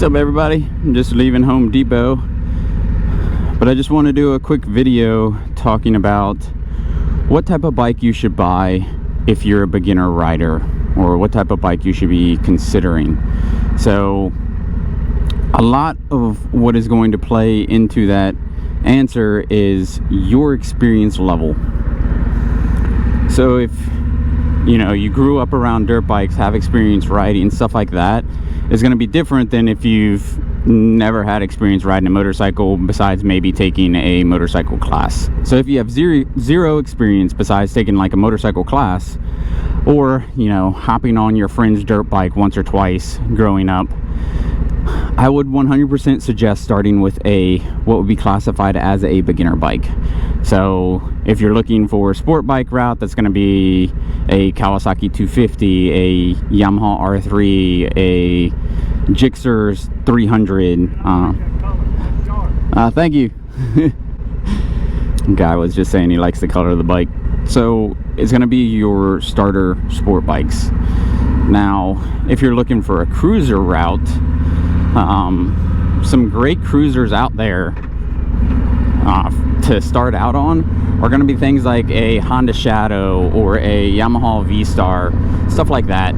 up, everybody? I'm just leaving Home Depot, but I just want to do a quick video talking about what type of bike you should buy if you're a beginner rider, or what type of bike you should be considering. So a lot of what is going to play into that answer is your experience level. So if you grew up around dirt bikes, have experience riding, stuff like that, is going to be different than if you've never had experience riding a motorcycle besides maybe taking a motorcycle class. So if you have zero experience besides taking like a motorcycle class, or hopping on your friend's dirt bike once or twice growing up, I would 100% suggest starting with what would be classified as a beginner bike. So if you're looking for a sport bike route, that's going to be a Kawasaki 250, a Yamaha R3, a Gixxer 300. Thank you. Guy was just saying he likes the color of the bike. So it's going to be your starter sport bikes. Now, if you're looking for a cruiser route, some great cruisers out there to start out on are going to be things like a Honda Shadow or a Yamaha V-Star, stuff like that.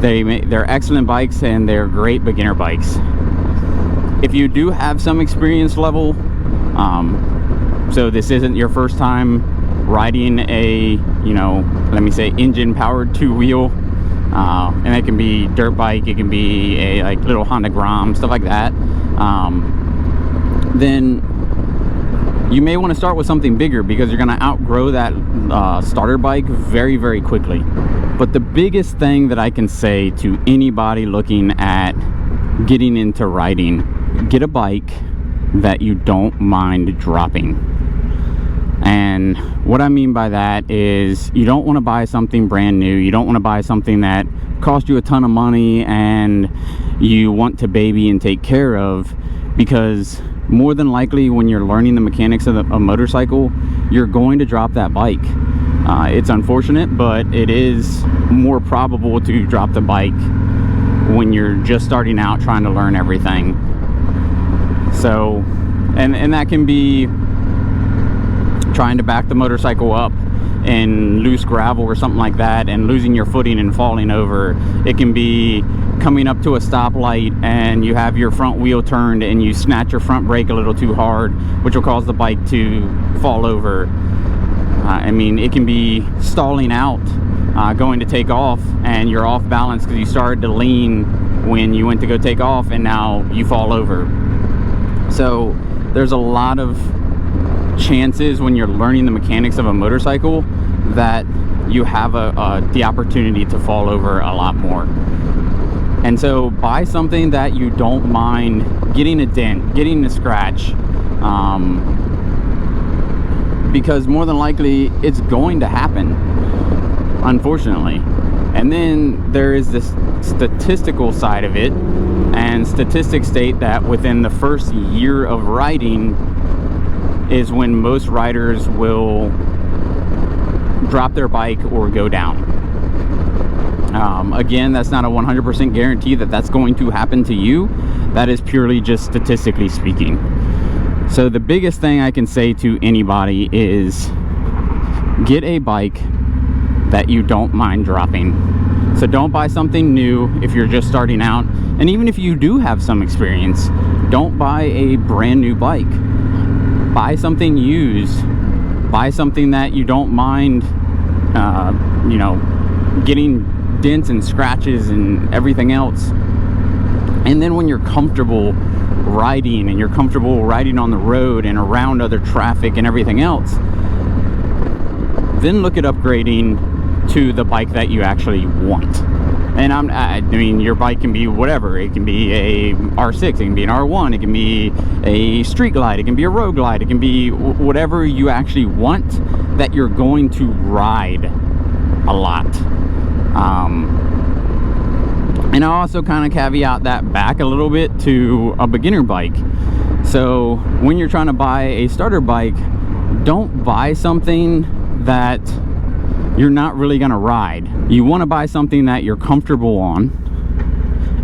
They're excellent bikes and they're great beginner bikes. If you do have some experience level, so this isn't your first time riding a let me say engine powered two-wheel, and it can be dirt bike, it can be a like little Honda Grom, stuff like that, then you may want to start with something bigger, because you're going to outgrow that starter bike very, very quickly. But the biggest thing that I can say to anybody looking at getting into riding, get a bike that you don't mind dropping. And what I mean by that is, you don't want to buy something brand new. You don't want to buy something that cost you a ton of money and you want to baby and take care of, because more than likely when you're learning the mechanics of a motorcycle, you're going to drop that bike. It's unfortunate, but it is more probable to drop the bike when you're just starting out trying to learn everything. So, and that can be trying to back the motorcycle up in loose gravel or something like that and losing your footing and falling over. It can be coming up to a stoplight and you have your front wheel turned and you snatch your front brake a little too hard, which will cause the bike to fall over. It can be stalling out, going to take off, and you're off balance because you started to lean when you went to go take off, and now you fall over. So there's a lot of chances when you're learning the mechanics of a motorcycle that you have the opportunity to fall over a lot more. And so buy something that you don't mind getting a dent, getting a scratch, because more than likely it's going to happen, unfortunately. And then there is this statistical side of it, and statistics state that within the first year of riding is when most riders will drop their bike or go down. Again, that's not a 100% guarantee that that's going to happen to you. That is purely just statistically speaking. So the biggest thing I can say to anybody is get a bike that you don't mind dropping. So don't buy something new if you're just starting out. And even if you do have some experience, don't buy a brand new bike. Buy something used. Buy something that you don't mind, getting dents and scratches and everything else. And then when you're comfortable riding and you're comfortable riding on the road and around other traffic and everything else, then look at upgrading to the bike that you actually want. And your bike can be whatever. It can be a R6, it can be an R1, it can be a Street Glide, it can be a Road Glide, it can be whatever you actually want that you're going to ride a lot. And I'll also kind of caveat that back a little bit to a beginner bike. So when you're trying to buy a starter bike, don't buy something that you're not really going to ride. You want to buy something that you're comfortable on,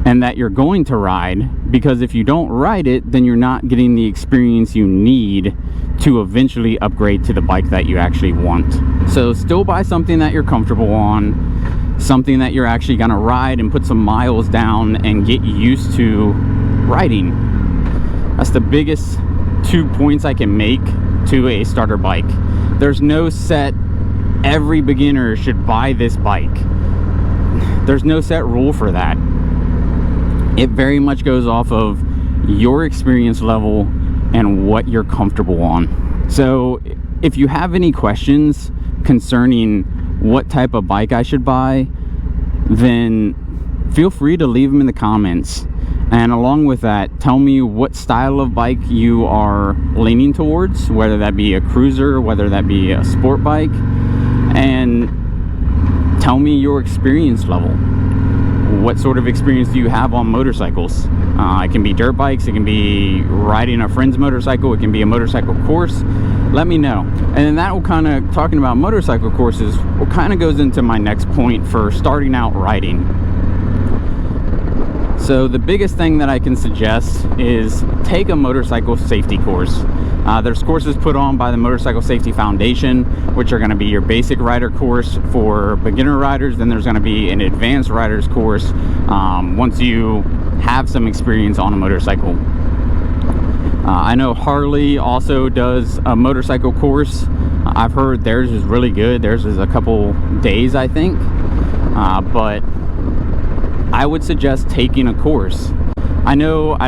and that you're going to ride, because if you don't ride it, then you're not getting the experience you need to eventually upgrade to the bike that you actually want. So still buy something that you're comfortable on, something that you're actually going to ride and put some miles down and get used to riding. That's the biggest 2 points I can make to a starter bike. There's no set, every beginner should buy this bike. There's no set rule for that. It very much goes off of your experience level and what you're comfortable on. So if you have any questions concerning what type of bike I should buy, then feel free to leave them in the comments. And along with that, tell me what style of bike you are leaning towards, whether that be a cruiser, whether that be a sport bike, and tell me your experience level. What sort of experience do you have on motorcycles? It can be dirt bikes, it can be riding a friend's motorcycle, it can be a motorcycle course. Let me know. And then that will kind of, talking about motorcycle courses, will kind of goes into my next point for starting out riding. So the biggest thing that I can suggest is take a motorcycle safety course. There's courses put on by the Motorcycle Safety Foundation, which are going to be your basic rider course for beginner riders. Then there's going to be an advanced riders course once you have some experience on a motorcycle. I know Harley also does a motorcycle course. I've heard theirs is really good. Theirs is a couple days, I think. But I would suggest taking a course. I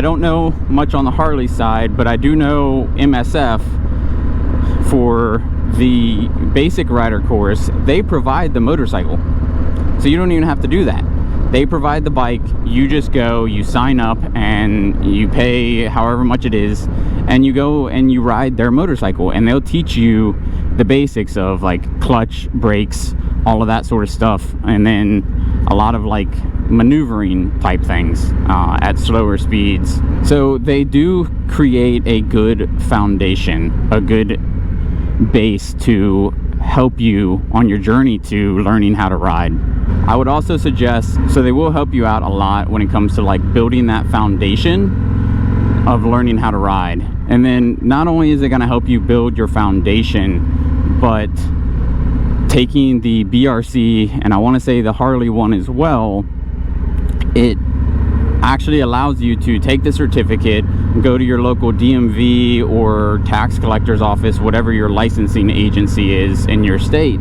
don't know much on the Harley side, but I do know MSF for the basic rider course, they provide the motorcycle. So you don't even have to do that. They provide the bike, you just go, you sign up, and you pay however much it is, and you go and you ride their motorcycle, and they'll teach you the basics of like clutch, brakes, all of that sort of stuff, and then a lot of like maneuvering type things at slower speeds. So they do create a good foundation, a good base to help you on your journey to learning how to ride. I would also suggest, so they will help you out a lot when it comes to like building that foundation of learning how to ride. And then not only is it going to help you build your foundation, but taking the BRC, and I want to say the Harley one as well, it actually allows you to take the certificate, go to your local DMV or tax collector's office, whatever your licensing agency is in your state,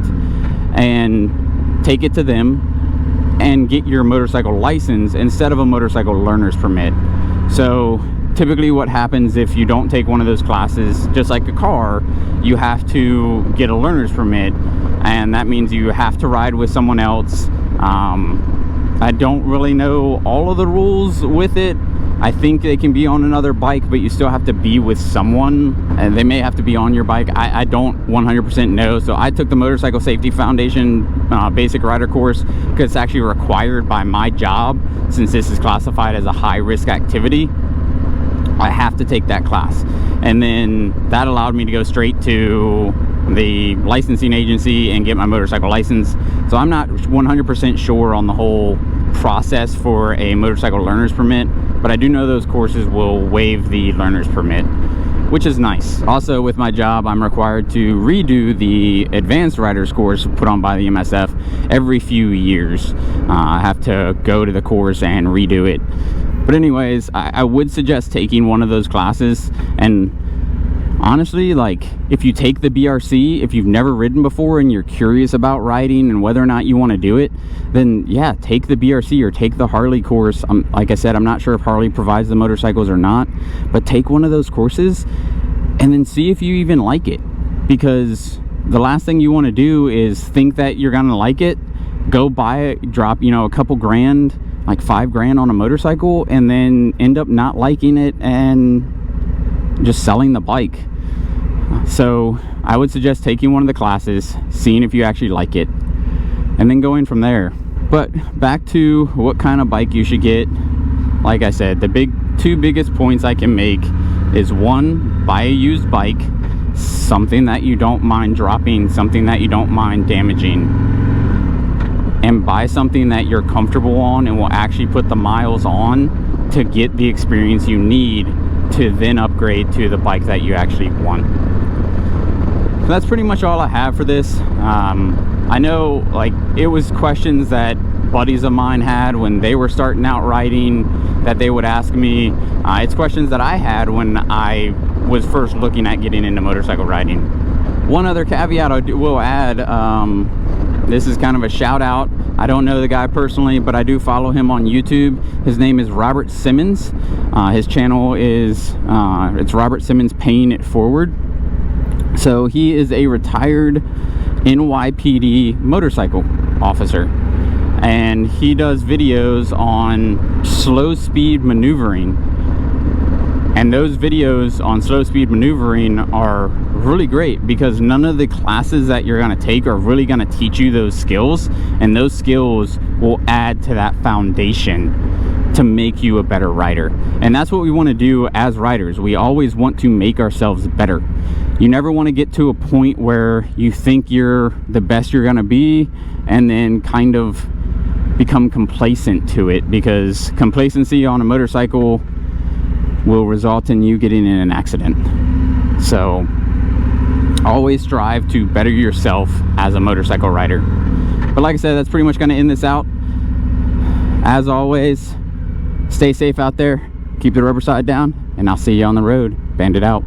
and take it to them and get your motorcycle license instead of a motorcycle learner's permit. So typically what happens if you don't take one of those classes, just like a car, you have to get a learner's permit, and that means you have to ride with someone else. I don't really know all of the rules with it. I think they can be on another bike, but you still have to be with someone, and they may have to be on your bike. I don't 100% know. So I took the Motorcycle Safety Foundation basic rider course because it's actually required by my job, since this is classified as a high-risk activity. I have to take that class, and then that allowed me to go straight to the licensing agency and get my motorcycle license. So I'm not 100% sure on the whole process for a motorcycle learner's permit, but I do know those courses will waive the learner's permit, which is nice. Also, with my job, I'm required to redo the advanced rider's course put on by the MSF every few years. I have to go to the course and redo it. But anyways, I would suggest taking one of those classes. And honestly, like, if you take the BRC, if you've never ridden before and you're curious about riding and whether or not you want to do it, then yeah, take the BRC or take the Harley course. Like I said, I'm not sure if Harley provides the motorcycles or not, but take one of those courses and then see if you even like it. Because the last thing you want to do is think that you're gonna like it, go buy it, drop, you know, a couple grand, like $5 grand on a motorcycle, and then end up not liking it and just selling the bike. So I would suggest taking one of the classes, seeing if you actually like it, and then going from there. But back to what kind of bike you should get. Like I said, the two biggest points I can make is, one, buy a used bike, something that you don't mind dropping, something that you don't mind damaging. and buy something that you're comfortable on and will actually put the miles on to get the experience you need to then upgrade to the bike that you actually want. So that's pretty much all I have for this. I know, like, it was questions that buddies of mine had when they were starting out riding that they would ask me. It's questions that I had when I was first looking at getting into motorcycle riding. One other caveat I will add, this is kind of a shout out. I don't know the guy personally, but I do follow him on YouTube. His name is Robert Simmons. His channel is it's Robert Simmons Paying It Forward. So he is a retired NYPD motorcycle officer, and he does videos on slow speed maneuvering. And those videos on slow speed maneuvering are really great because none of the classes that you're going to take are really going to teach you those skills, and those skills will add to that foundation to make you a better rider. And that's what we want to do as riders. We always want to make ourselves better. You never want to get to a point where you think you're the best you're going to be and then kind of become complacent to it, because complacency on a motorcycle will result in you getting in an accident. So always strive to better yourself as a motorcycle rider. But like I said, that's pretty much going to end this out. As always, stay safe out there, keep the rubber side down, and I'll see you on the road. Bandit out.